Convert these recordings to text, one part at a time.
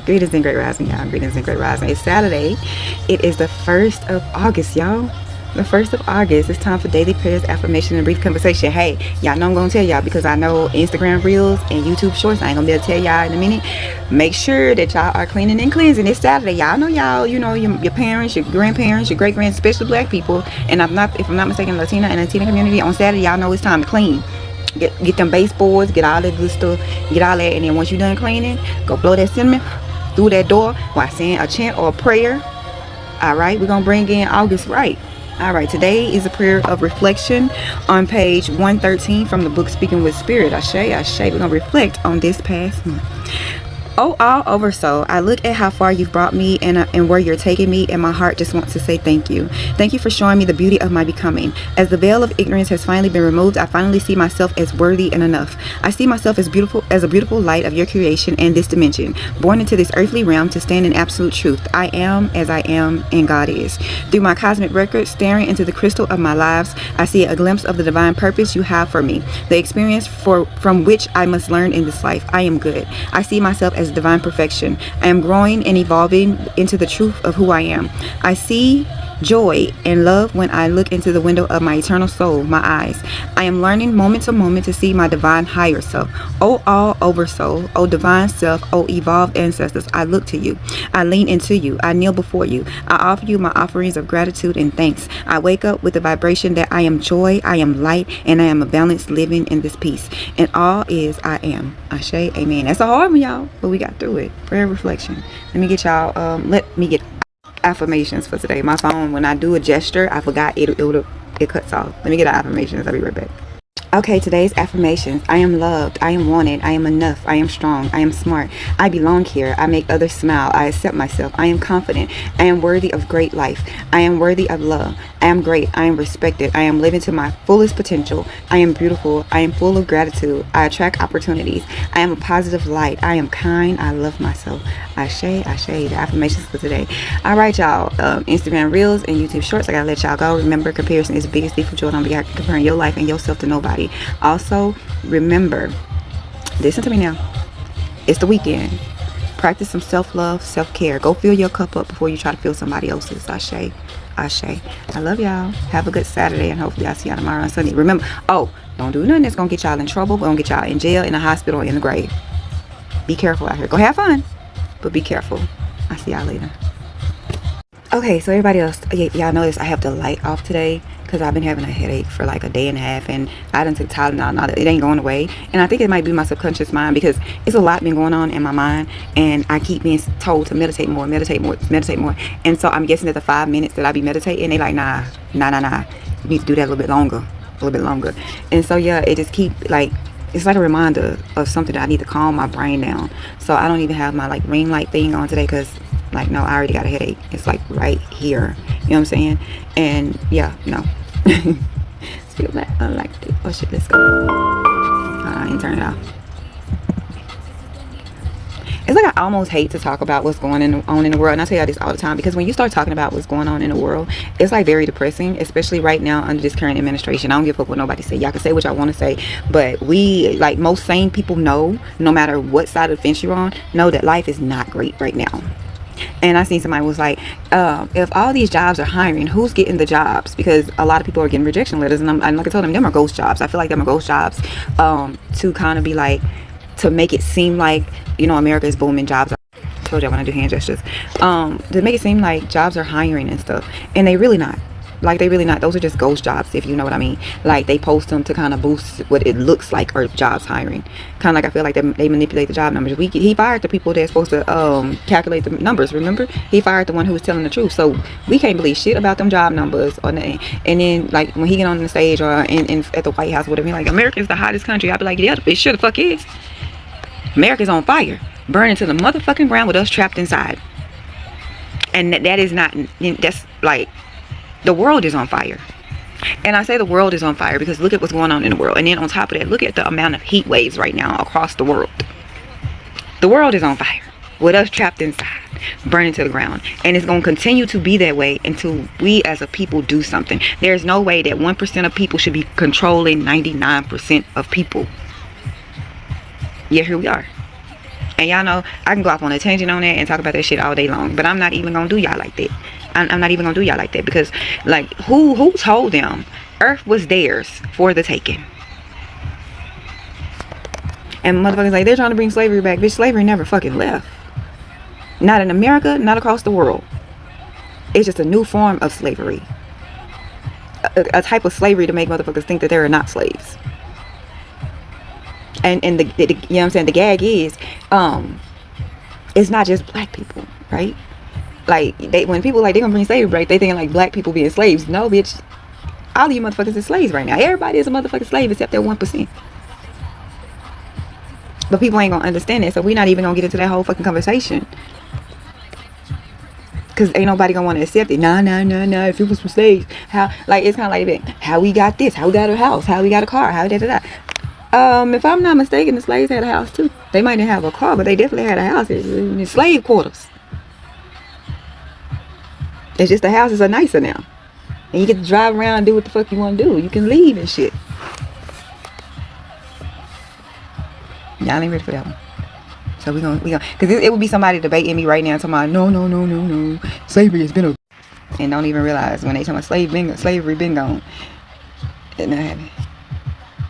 Greetings and great rising, y'all. Greetings and great rising. It's Saturday. It is the 1st of August, y'all. The 1st of August. It's time for daily prayers, affirmation, and brief conversation. Hey, y'all know I'm gonna tell y'all because I know Instagram Reels and YouTube Shorts. I ain't gonna be able to tell y'all in a minute. Make sure that y'all are cleaning and cleansing. It's Saturday. Y'all know y'all. You know your parents, your grandparents, your great grands, especially Black people. And if I'm not mistaken, Latina and Latina community on Saturday, y'all know it's time to clean. Get them baseboards, get all that good stuff, get all that, and then once you're done cleaning, go blow that cinnamon through that door while saying a chant or a prayer. All right, we're gonna bring in August right. All right, today is a prayer of reflection on page 113 from the book Speaking with Spirit. Ashe. We're gonna reflect on this past month. Oh, all over soul, I look at how far you've brought me and where you're taking me, and my heart just wants to say thank you. Thank you for showing me the beauty of my becoming. As the veil of ignorance has finally been removed, I finally see myself as worthy and enough. I see myself as a beautiful light of your creation and this dimension, born into this earthly realm to stand in absolute truth. I am as I am and God is. Through my cosmic record, staring into the crystal of my lives, I see a glimpse of the divine purpose you have for me, the experience from which I must learn in this life. I am good. I see myself as divine perfection. I am growing and evolving into the truth of who I am. I see joy and love when I look into the window of my eternal soul, my eyes. I am learning moment to moment to see my divine higher self. Oh, all over soul, oh divine self, oh evolved ancestors, I look to you. I lean into you. I kneel before you. I offer you my offerings of gratitude and thanks. I wake up with the vibration that I am joy, I am light, and I am a balanced living in this peace. And all is I am. Ashe, amen. That's a hard one, y'all, but we got through it. Prayer reflection. Let me get y'all, affirmations for today. My phone, when I do a gesture, I forgot it cuts off. Let me get our affirmations. I'll be right back. Okay, today's affirmations. I am loved. I am wanted. I am enough. I am strong. I am smart. I belong here. I make others smile. I accept myself. I am confident. I am worthy of great life. I am worthy of love. I am great. I am respected. I am living to my fullest potential. I am beautiful. I am full of gratitude. I attract opportunities. I am a positive light. I am kind. I love myself. Ashe. The affirmations for today. All right, y'all. Instagram Reels and YouTube Shorts. I gotta let y'all go. Remember, comparison is the biggest thief of joy. Don't be comparing your life and yourself to nobody. Also, remember, listen to me now. It's the weekend. Practice some self-love, self-care. Go fill your cup up before you try to fill somebody else's. Ashe. I love y'all. Have a good Saturday, and hopefully I'll see y'all tomorrow on Sunday. Remember, don't do nothing that's gonna get y'all in trouble. Gonna get y'all in jail, in the hospital, in the grave. Be careful out here. Go have fun, but be careful. I'll see y'all later. Okay, so everybody else, y'all notice I have the light off today because I've been having a headache for like a day and a half, and I done took Tylenol. Now it ain't going away, and I think it might be my subconscious mind because it's a lot been going on in my mind, and I keep being told to meditate more, and so I'm guessing that the 5 minutes that I be meditating, they like nah, you need to do that a little bit longer, and so yeah, it just keep like, it's like a reminder of something that I need to calm my brain down. So I don't even have my like ring light thing on today because like, no, I already got a headache. It's like right here, you know what I'm saying? And yeah, no. Feel that I like it. Oh shit, let's go. I ain't turn it off. It's like I almost hate to talk about what's going on in the world, and I tell y'all this all the time, because when you start talking about what's going on in the world, it's like very depressing, especially right now under this current administration. I don't give a fuck what nobody say. Y'all can say what y'all want to say, but we, like most sane people, know, no matter what side of the fence you're on, know that life is not great right now. And I seen somebody was like, if all these jobs are hiring, who's getting the jobs? Because a lot of people are getting rejection letters, and I'm like I told them are ghost jobs. I feel like them are ghost jobs, to kind of be like, to make it seem like, you know, America is booming, jobs are, I told you I want to do hand gestures, to make it seem like jobs are hiring and stuff, and they really not. Like, they really not. Those are just ghost jobs, if you know what I mean. Like, they post them to kind of boost what it looks like are jobs hiring. Kind of like, I feel like they manipulate the job numbers. He fired the people that's supposed to calculate the numbers, remember? He fired the one who was telling the truth. So we can't believe shit about them job numbers or nothing. And then, like, when he get on the stage or at the White House, whatever, like, America's the hottest country. I'd be like, yeah, it sure the fuck is. America's on fire, burning to the motherfucking ground with us trapped inside. And that is not, that's like, the world is on fire. And I say the world is on fire because look at what's going on in the world. And then on top of that, look at the amount of heat waves right now across the world. The world is on fire with us trapped inside, burning to the ground. And it's going to continue to be that way until we as a people do something. There's no way that 1% of people should be controlling 99% of people. Yeah, here we are. And y'all know I can go off on a tangent on that and talk about that shit all day long, but I'm not even gonna do y'all like that. I'm not even gonna do y'all like that, because like who told them Earth was theirs for the taking? And motherfuckers like, they're trying to bring slavery back. Bitch, slavery never fucking left. Not in America, not across the world. It's just a new form of slavery, a type of slavery to make motherfuckers think that they're not slaves. And the you know what I'm saying, the gag is it's not just black people, right? Like when people like, they gonna bring slavery back, they thinking like black people being slaves. No, bitch, all of you motherfuckers are slaves right now. Everybody is a motherfucking slave except that 1%. But people ain't gonna understand it, so we're not even gonna get into that whole fucking conversation, because ain't nobody gonna want to accept it. Nah, if it was for slaves, how, like, it's kind of like that. How we got this, how we got a house, how we got a car, how da. If I'm not mistaken, the slaves had a house too. They might not have a car, but they definitely had a house in slave quarters. It's just the houses are nicer now, and you get to drive around and do what the fuck you want to do. You can leave and shit. Y'all ain't ready for that one. So we gonna, because it would be somebody debating me right now, talking about no, slavery has been a, and don't even realize when they talking about slavery been gone. It not happening.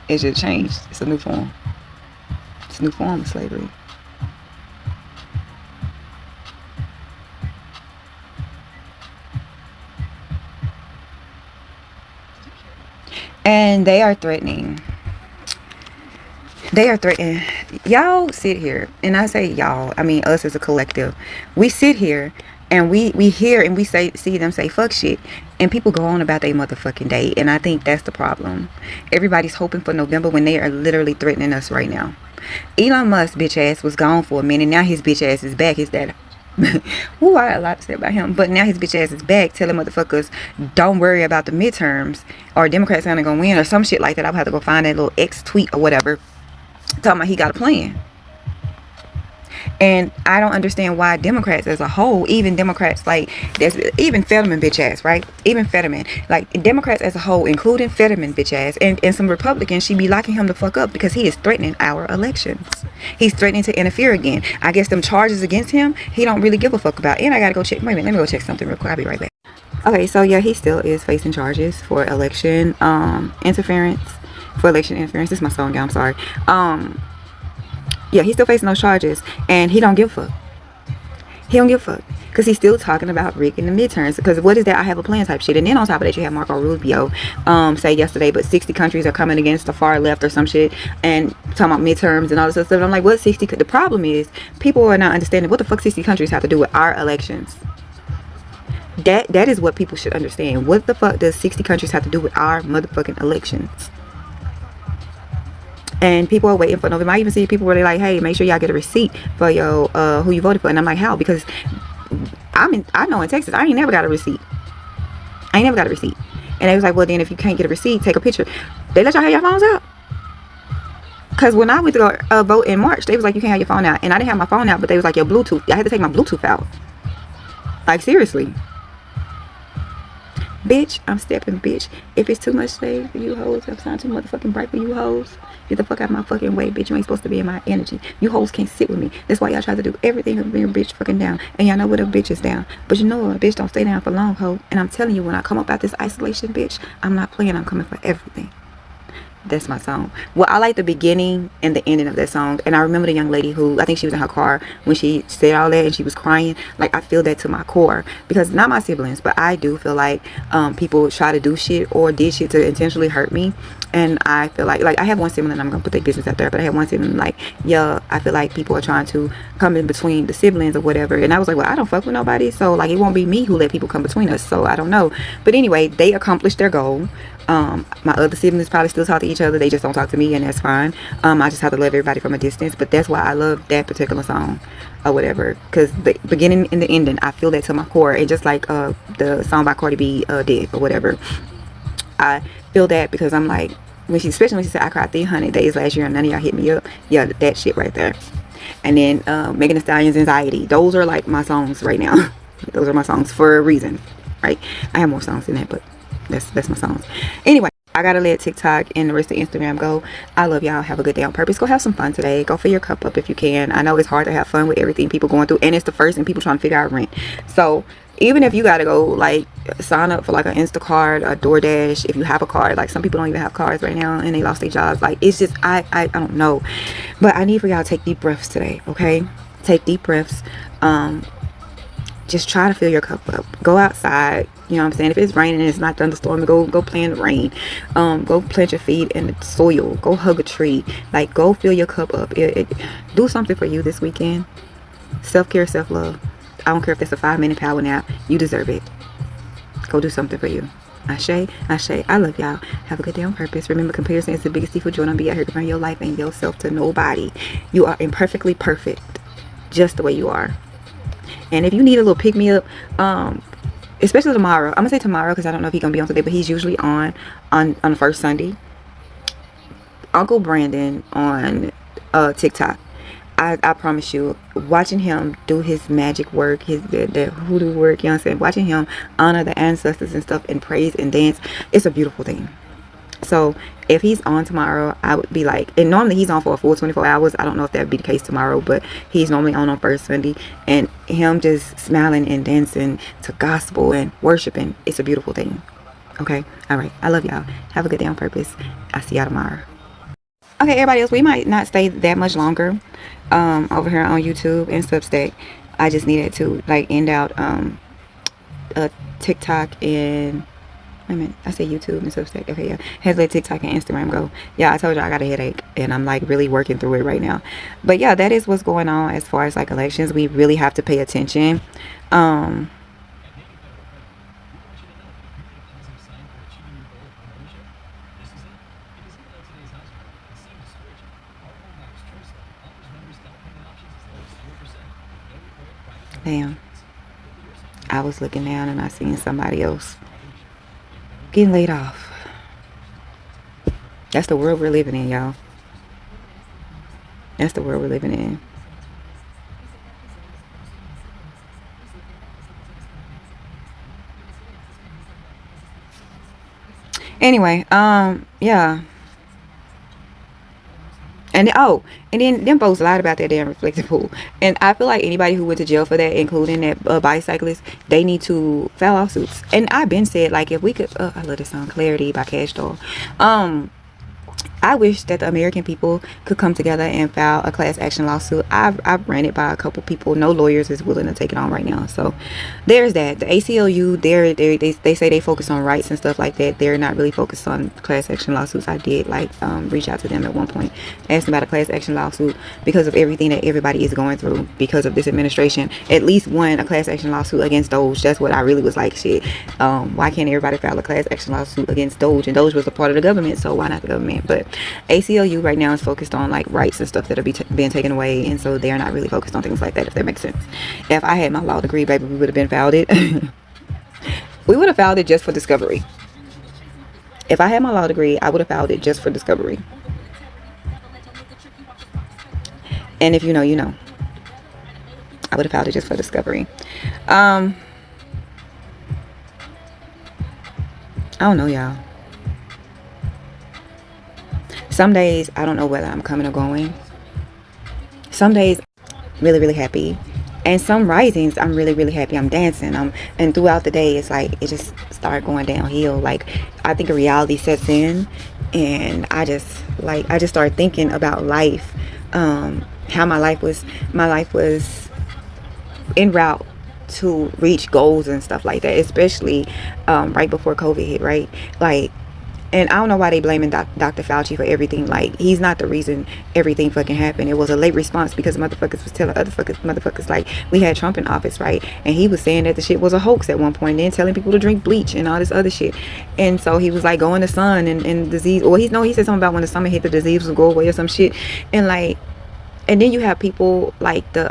It's just changed. It's a new form. It's a new form of slavery. And they are threatening. Y'all sit here, and I say y'all, I mean us as a collective. We sit here and we hear and we see them say fuck shit, and people go on about their motherfucking day. And I think that's the problem. Everybody's hoping for November when they are literally threatening us right now. Elon Musk bitch ass was gone for a minute. Now his bitch ass is back. His dad. Ooh, I got a lot to say about him. But now his bitch ass is back telling motherfuckers don't worry about the midterms, or Democrats aren't gonna win, or some shit like that. I'll have to go find that little X tweet or whatever, talking about he got a plan. And I don't understand why Democrats as a whole, even Democrats like, there's even Fetterman bitch ass, right? Even Fetterman, like Democrats as a whole, including Fetterman bitch ass, and some Republicans, she be locking him the fuck up because he is threatening our elections. He's threatening to interfere again. I guess them charges against him, he don't really give a fuck about. And I gotta go check, wait a minute, let me go check something real quick. I'll be right back. Okay, so yeah, he still is facing charges for election interference. For election interference. This is my song, y'all, I'm sorry. Yeah, he's still facing those charges, and he don't give a fuck. He don't give a fuck, because he's still talking about rigging the midterms. Because what is that? I have a plan type shit. And then on top of that, you have Marco Rubio say yesterday, but 60 countries are coming against the far left or some shit, and talking about midterms and all this other stuff. And I'm like, what 60? The problem is people are not understanding what the fuck 60 countries have to do with our elections. That is what people should understand. What the fuck does 60 countries have to do with our motherfucking elections? And people are waiting for November. I even see people where they're like, hey, make sure y'all get a receipt for your who you voted for. And I'm like, how? Because I know in Texas, I ain't never got a receipt. And they was like, well, then if you can't get a receipt, take a picture. They let y'all have your phones out. Because when I went to go vote in March, they was like, you can't have your phone out. And I didn't have my phone out, but they was like, your Bluetooth. I had to take my Bluetooth out. Like, seriously. Bitch, I'm stepping, bitch. If it's too much shade for you hoes, if it's not too motherfucking bright for you hoes, get the fuck out of my fucking way, bitch. You ain't supposed to be in my energy. You hoes can't sit with me. That's why y'all try to do everything to bring a bitch fucking down. And y'all know what a bitch is down. But you know a bitch don't stay down for long, hoe. And I'm telling you, when I come up out this isolation, bitch, I'm not playing. I'm coming for everything. That's my song. Well, I like the beginning and the ending of that song. And I remember the young lady who, I think she was in her car when she said all that and she was crying. Like, I feel that to my core. Because not my siblings, but I do feel like people try to do shit or did shit to intentionally hurt me. And I feel like I have one sibling, and I'm going to put their business out there, but I have one sibling, like, yeah, I feel like people are trying to come in between the siblings or whatever. And I was like, well, I don't fuck with nobody. So, like, it won't be me who let people come between us. So, I don't know. But anyway, they accomplished their goal. My other siblings probably still talk to each other. They just don't talk to me, and that's fine. I just have to love everybody from a distance. But that's why I love that particular song or whatever, because the beginning and the ending, I feel that to my core. And just like the song by Cardi B, Dead or whatever, I feel that because I'm like, especially when she said I cried 300 days last year and none of y'all hit me up. Yeah, that shit right there. And then Megan Thee Stallion's Anxiety. Those are like my songs right now. Those are my songs for a reason, right? I have more songs than that, but that's my songs. Anyway, I gotta let TikTok and the rest of Instagram go. I love y'all. Have a good day on purpose. Go have some fun today. Go fill your cup up if you can. I know it's hard to have fun with everything people going through, and it's the first and people trying to figure out rent. So even if you gotta go like sign up for like an Instacart, a DoorDash, if you have a card, like some people don't even have cards right now and they lost their jobs. Like it's just I don't know, but I need for y'all to take deep breaths today. Okay, take deep breaths. Just try to fill your cup up. Go outside. You know what I'm saying? If it's raining and it's not thunderstorming, go play in the rain. Go plant your feet in the soil. Go hug a tree. Like, go fill your cup up. Do something for you this weekend. Self-care, self-love. I don't care if it's a 5-minute power nap. You deserve it. Go do something for you. Ashe, Ashe. I love y'all. Have a good day on purpose. Remember, comparison is the biggest thief of joy. Don't be out here comparing your life and yourself to nobody. You are imperfectly perfect, just the way you are. And if you need a little pick-me-up, especially tomorrow, I'm gonna say tomorrow because I don't know if he's gonna be on today, but he's usually on the first Sunday. Uncle Brandon on TikTok. I promise you, watching him do his magic work, his the hoodoo work, you know what I'm saying, watching him honor the ancestors and stuff and praise and dance, it's a beautiful thing. So if he's on tomorrow, I would be like, and normally he's on for a full 24 hours. I don't know if that would be the case tomorrow, but he's normally on first Sunday, and him just smiling and dancing to gospel and worshiping, it's a beautiful thing. Okay, all right, I love y'all. Have a good day on purpose. I'll see y'all tomorrow. Okay, everybody else, we might not stay that much longer over here on YouTube and Substack. I just needed to like end out TikTok and wait a minute, I said YouTube and Substack. Okay, yeah. Had to let TikTok and Instagram go. Yeah, I told you I got a headache and I'm like really working through it right now. But yeah, that is what's going on as far as like elections. We really have to pay attention. Damn. I was looking down and I seen somebody else getting laid off. That's the world we're living in, y'all. That's the world we're living in. Anyway, yeah. And then them folks lied about that damn reflective pool. And I feel like anybody who went to jail for that, including that bicyclist, they need to file lawsuits. And I've been said, like, if we could, I love this song, Clarity by Cash Doll. I wish that the American people could come together and file a class action lawsuit. I've ran it by a couple people. No lawyers is willing to take it on right now. So there's that. The ACLU, they say they focus on rights and stuff like that. They're not really focused on class action lawsuits. I did like reach out to them at one point, ask them about a class action lawsuit because of everything that everybody is going through because of this administration. At least one, a class action lawsuit against Doge. That's what I really was like, shit. Why can't everybody file a class action lawsuit against Doge? And Doge was a part of the government, so why not the government? But ACLU right now is focused on like rights and stuff that are being taken away, and so they're not really focused on things like that, if that makes sense. If I had my law degree, baby, we would have been filed it. We would have filed it just for discovery. If I had my law degree, I would have filed it just for discovery. And if you know, you know. I would have filed it just for discovery. I don't know, y'all. Some days I don't know whether I'm coming or going. Some days really, really happy. And some risings I'm really, really happy. I'm dancing. And throughout the day it's like it just started going downhill. Like I think a reality sets in, and I just started thinking about life. How my life was en route to reach goals and stuff like that, especially right before COVID hit, right? Like, and I don't know why they blaming Dr. Fauci for everything. Like, he's not the reason everything fucking happened. It was a late response because motherfuckers was telling other motherfuckers, like, we had Trump in office, right? And he was saying that the shit was a hoax at one point, and then telling people to drink bleach and all this other shit. And so he was like, go in the sun and disease, or he said something about when the summer hit, the disease would go away or some shit. And like, and then you have people like the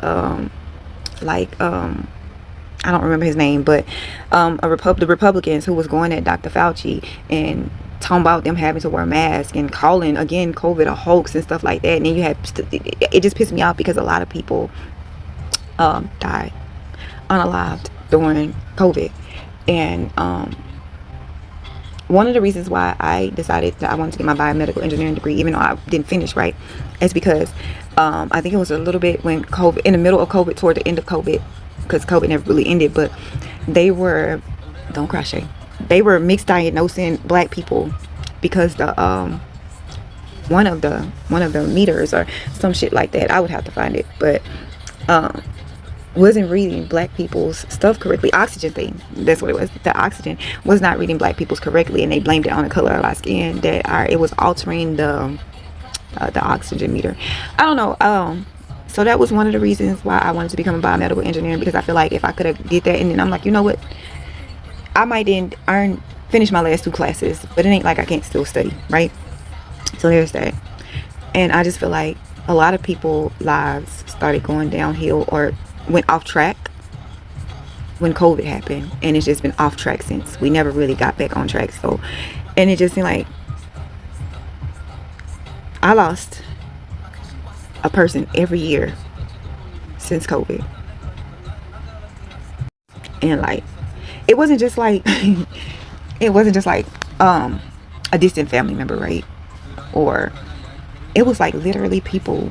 I don't remember his name, but the Republicans who was going at Dr. Fauci and talking about them having to wear masks and calling again COVID a hoax and stuff like that. And then you have, it just pissed me off because a lot of people died unalived during COVID, and one of the reasons why I decided that I wanted to get my biomedical engineering degree, even though I didn't finish, right, is because I think it was a little bit when COVID, in the middle of COVID, toward the end of COVID, because COVID never really ended, but they were, don't cry, Shay, they were mixed diagnosing black people because the one of the meters or some shit like that, I would have to find it, but wasn't reading black people's stuff correctly. Oxygen thing, that's what it was. The oxygen was not reading black people's correctly, and they blamed it on the color of our skin, that it was altering the oxygen meter. I don't know. So that was one of the reasons why I wanted to become a biomedical engineer, because I feel like if I could have did that, and then I'm like, you know what, I might didn't finish my last 2 classes, but it ain't like I can't still study, right? So there's that. And I just feel like a lot of people lives started going downhill or went off track when COVID happened, and it's just been off track since. We never really got back on track. So, and it just seemed like I lost a person every year since COVID. And like, it wasn't just like it wasn't just like a distant family member, right? Or it was like literally people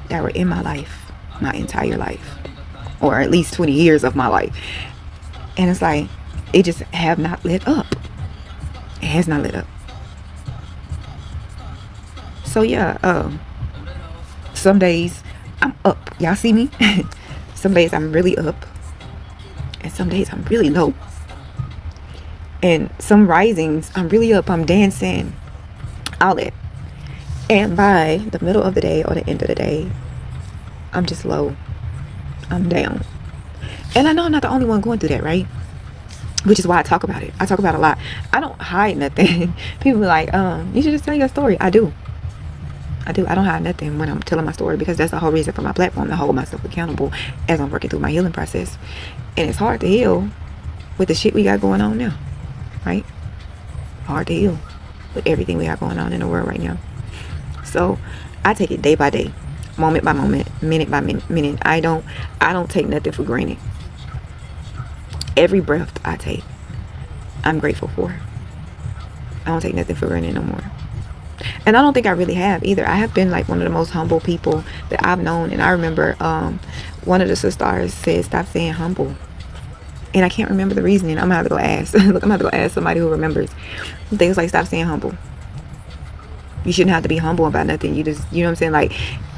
that were in my life my entire life, or at least 20 years of my life. And it's like, it just have not lit up. It has not lit up. So yeah, some days I'm up. Y'all see me? Some days I'm really up, and some days I'm really low. And some risings I'm really up, I'm dancing, all that. And by the middle of the day or the end of the day, I'm just low. I'm down. And I know I'm not the only one going through that, right? Which is why I talk about it. I talk about it a lot. I don't hide nothing. People be like, you should just tell your story. I do. I don't hide nothing when I'm telling my story, because that's the whole reason for my platform, to hold myself accountable as I'm working through my healing process. And it's hard to heal with the shit we got going on now, right? Hard to heal with everything we got going on in the world right now. So I take it day by day, moment by moment, minute by minute. I don't take nothing for granted. Every breath I take, I'm grateful for. I don't take nothing for granted no more. And I don't think I really have either. I have been like one of the most humble people that I've known. And I remember one of the sisters said, stop saying humble. And I can't remember the reasoning. I'm gonna have to go ask. Look, I'm gonna have to go ask somebody who remembers. Things like, stop saying humble. You shouldn't have to be humble about nothing. You just, you know what I'm saying? Like,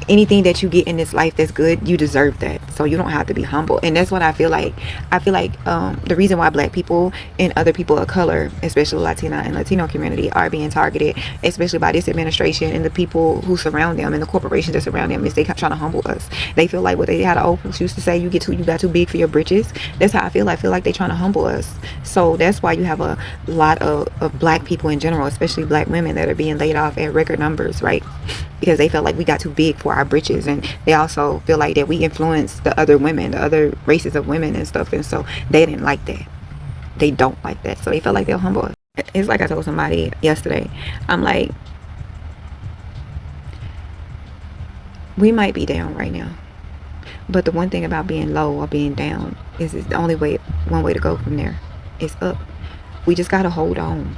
anything that you get in this life that's good, you deserve that. So you don't have to be humble. And that's what I feel like. I feel like the reason why black people and other people of color, especially Latina and Latino community, are being targeted, especially by this administration and the people who surround them and the corporations that surround them, is they trying to humble us. They feel like what they had an old folks used to say, you got too big for your britches. That's how I feel. I feel like they trying to humble us. So that's why you have a lot of black people in general, especially black women, that are being laid off at record numbers, right? Because they felt like we got too big for our britches. And they also feel like that we influence the other women, the other races of women and stuff. And so they didn't like that. They don't like that. So they felt like they'll humble us. It's like I told somebody yesterday. I'm like, we might be down right now, but the one thing about being low or being down is it's the only way, one way to go from there. It's up. We just gotta hold on.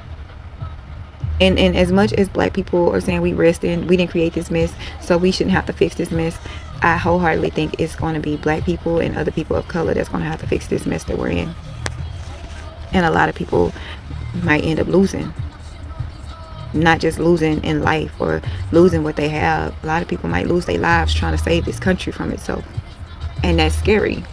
And as much as black people are saying we resting, we didn't create this mess, so we shouldn't have to fix this mess, I wholeheartedly think it's going to be black people and other people of color that's going to have to fix this mess that we're in. And a lot of people might end up losing. Not just losing in life or losing what they have. A lot of people might lose their lives trying to save this country from itself. And that's scary.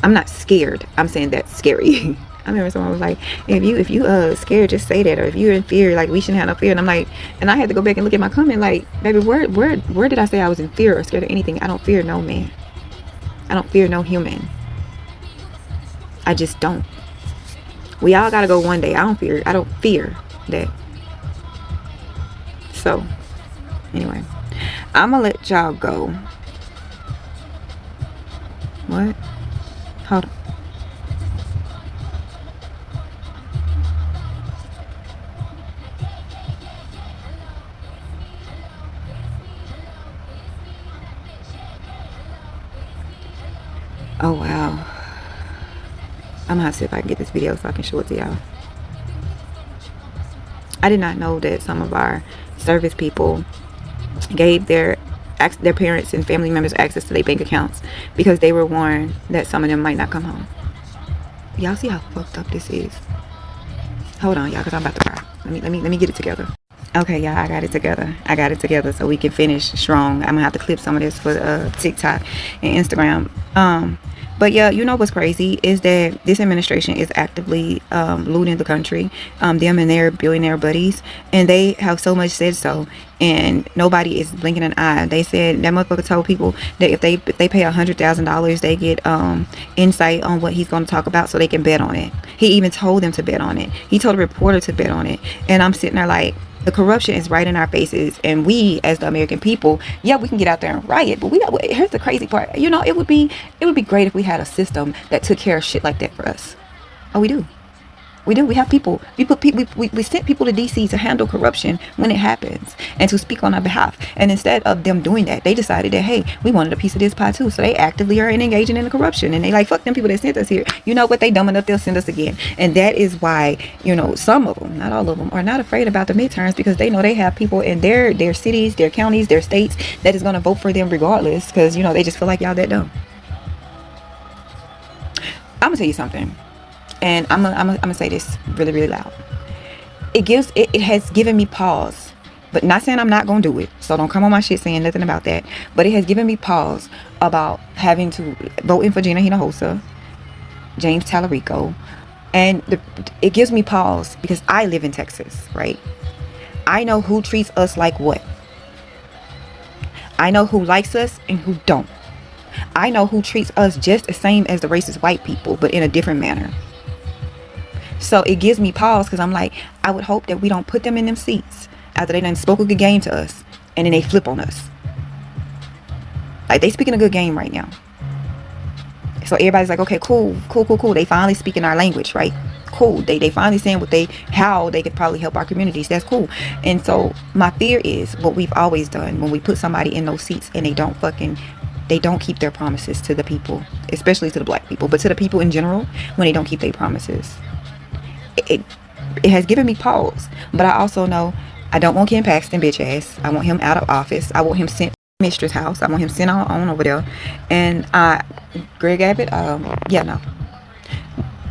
I'm not scared. I'm saying that's scary. I remember someone was like, if you scared, just say that. Or if you're in fear, like, we shouldn't have no fear. And I'm like, and I had to go back and look at my comment, like, baby, where did I say I was in fear or scared of anything? I don't fear no man. I don't fear no human. I just don't. We all gotta go one day. I don't fear that. So anyway, I'm gonna let y'all go. What? Hold on. Oh wow. I'm gonna have to see if I can get this video so I can show it to y'all. I did not know that some of our service people gave their parents and family members access to their bank accounts because they were warned that some of them might not come home. Y'all see how fucked up this is? Hold on, y'all, because I'm about to cry. Let me get it together. Okay, y'all, I got it together. I got it together so we can finish strong. I'm gonna have to clip some of this for TikTok and Instagram. But yeah, you know what's crazy is that this administration is actively looting the country, them and their billionaire buddies, and they have so much said so, and nobody is blinking an eye. They said that motherfucker told people that if they pay $100,000, they get insight on what he's going to talk about so they can bet on it. He even told them to bet on it. He told a reporter to bet on it, and I'm sitting there like, the corruption is right in our faces, and we as the American people, yeah, we can get out there and riot, but here's the crazy part. You know, it would be great if we had a system that took care of shit like that for us. Oh, we do. We have people. We sent people to DC to handle corruption when it happens and to speak on our behalf. And instead of them doing that, they decided that, hey, we wanted a piece of this pie too. So they actively are engaging in the corruption. And they like, fuck them people that sent us here. You know what? They dumb enough, they'll send us again. And that is why, you know, some of them, not all of them, are not afraid about the midterms because they know they have people in their cities, their counties, their states that is going to vote for them regardless because, you know, they just feel like y'all that dumb. I'm going to tell you something. And I'm gonna say this really, really loud. It has given me pause, but not saying I'm not gonna do it. So don't come on my shit saying nothing about that. But it has given me pause about having to vote in for Gina Hinojosa, James Tallarico, and it gives me pause because I live in Texas, right? I know who treats us like what. I know who likes us and who don't. I know who treats us just the same as the racist white people, but in a different manner. So it gives me pause because I'm like, I would hope that we don't put them in them seats after they done spoke a good game to us and then they flip on us. Like, they speaking a good game right now. So everybody's like, okay, cool. They finally speaking our language, right? Cool. They finally saying how they could probably help our communities. That's cool. And so my fear is what we've always done when we put somebody in those seats and they don't keep their promises to the people, especially to the black people, but to the people in general, when they don't keep their promises. It has given me pause, but I also know I don't want Ken Paxton bitch ass. I want him out of office. I want him sent to mistress house. I want him sent on over there. And Greg Abbott, yeah, no.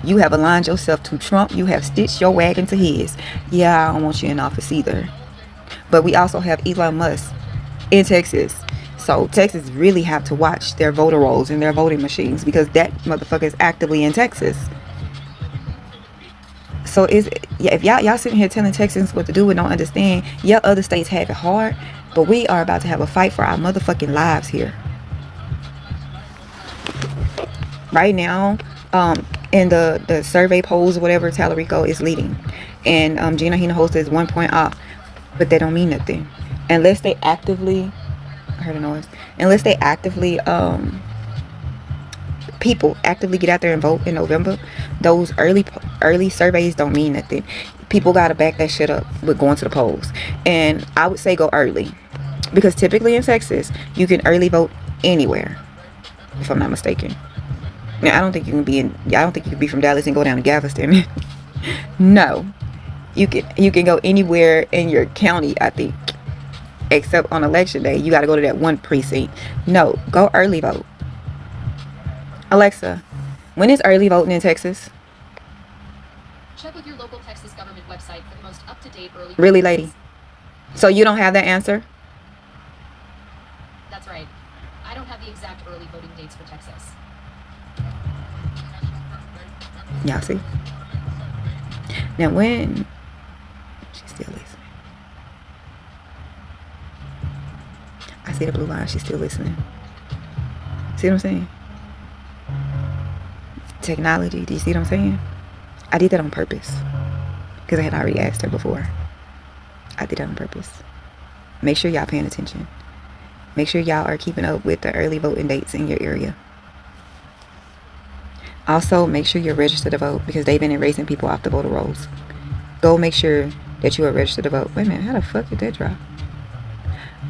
You have aligned yourself to Trump. You have stitched your wagon to his. Yeah, I don't want you in office either. But we also have Elon Musk in Texas. So Texas really have to watch their voter rolls and their voting machines because that motherfucker is actively in Texas. So if y'all sitting here telling Texans what to do and don't understand, yeah, other states have it hard, but we are about to have a fight for our motherfucking lives here. Right now, in the survey polls or whatever, Tallarico is leading, and Gina Hinojosa is 1 point off, but that don't mean nothing unless they actively. I heard a noise. Unless they actively people actively get out there and vote in November, those early surveys don't mean nothing. People gotta back that shit up with going to the polls. And I would say go early, because typically in Texas you can early vote anywhere, if I'm not mistaken. Now, I don't think you can be from Dallas and go down to Galveston. No, you can go anywhere in your county, I think, except on election day. You got to go to that one precinct. No, go early vote. Alexa, when is early voting in Texas? Check with your local Texas government website for the most up-to-date early. Really, lady? So you don't have that answer? That's right. I don't have the exact early voting dates for Texas. Y'all see? Now when... She's still listening. I see the blue line. She's still listening. See what I'm saying? Technology. Do you see what I'm saying? I did that on purpose, because I had already asked her before. I did that on purpose. Make sure y'all paying attention. Make sure y'all are keeping up with the early voting dates in your area. Also, make sure you're registered to vote, because they've been erasing people off the voter rolls. Go make sure that you are registered to vote. Wait a minute, how the fuck did that drop?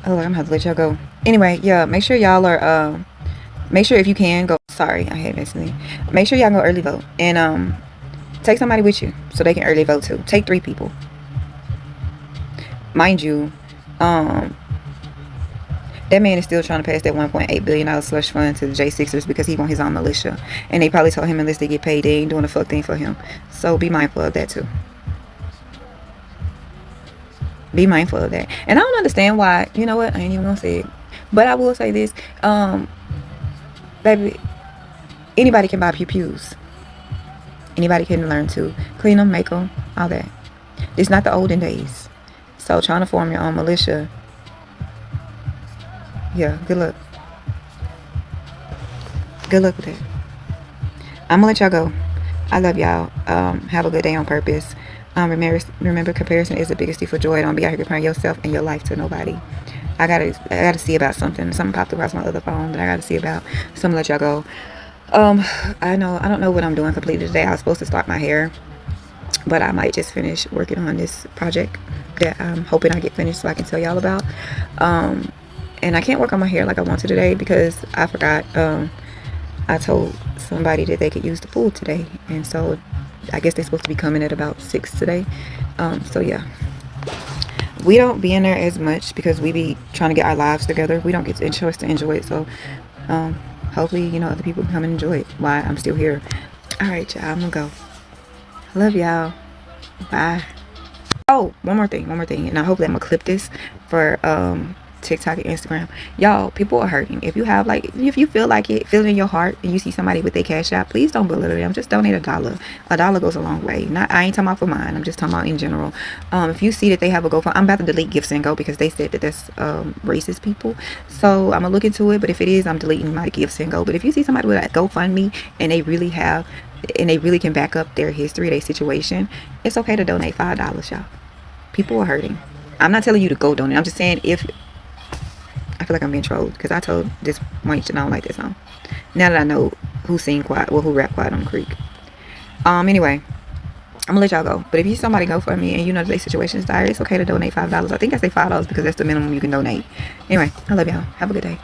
Oh, I'm gonna have to let y'all go. Anyway, yeah, make sure y'all are, make sure if you can go, sorry, I had listening. Make sure y'all go early vote, and take somebody with you so they can early vote too. Take 3 people. mind you, that man is still trying to pass that $1.8 billion slush fund to the J6ers because he want his own militia. And they probably told him unless they get paid, they ain't doing a fuck thing for him. So be mindful of that too. Be mindful of that. And I don't understand why, you know what, I ain't even gonna say it. But I will say this, baby, anybody can buy pew-pews. Anybody can learn to clean them, make them, all that. It's not the olden days. So trying to form your own militia, yeah, good luck. Good luck with that. I'm gonna let y'all go. I love y'all. Have a good day on purpose. Remember, comparison is the biggest thief of joy. Don't be out here comparing yourself and your life to nobody. I gotta see about something. Something popped across my other phone that I gotta see about. So I'm gonna let y'all go. I don't know what I'm doing completely today. I was supposed to start my hair, but I might just finish working on this project that I'm hoping I get finished so I can tell y'all about. And I can't work on my hair like I want to today because I forgot. I told somebody that they could use the pool today, and so I guess they're supposed to be coming at about 6 today. So yeah, we don't be in there as much because we be trying to get our lives together. We don't get a chance to enjoy it. So hopefully, you know, other people can come and enjoy it while I'm still here. All right, y'all, I'm gonna go. Love y'all. Bye. Oh, one more thing, and I hope that I'm gonna clip this for TikTok and Instagram. Y'all, people are hurting. If you have if you feel like it, feel it in your heart, and you see somebody with their cash out, please don't belittle them. Just donate $1. $1 goes a long way. I ain't talking about for mine. I'm just talking about in general. If you see that they have a GoFundMe, I'm about to delete Gifts and Go because they said that that's racist people. So I'm gonna look into it. But if it is, I'm deleting my Gifts and Go. But if you see somebody with a GoFundMe and they really can back up their history, their situation, it's okay to donate $5, y'all. People are hurting. I'm not telling you to go donate. I'm just saying if I feel like I'm being trolled because I told this one I don't like this song. Now that I know who sing quiet, who rap quiet on the creek. Anyway, I'm gonna let y'all go. But if you somebody go for me and you know their situation is dire, it's okay to donate $5. I think I say $5 because that's the minimum you can donate. Anyway, I love y'all. Have a good day.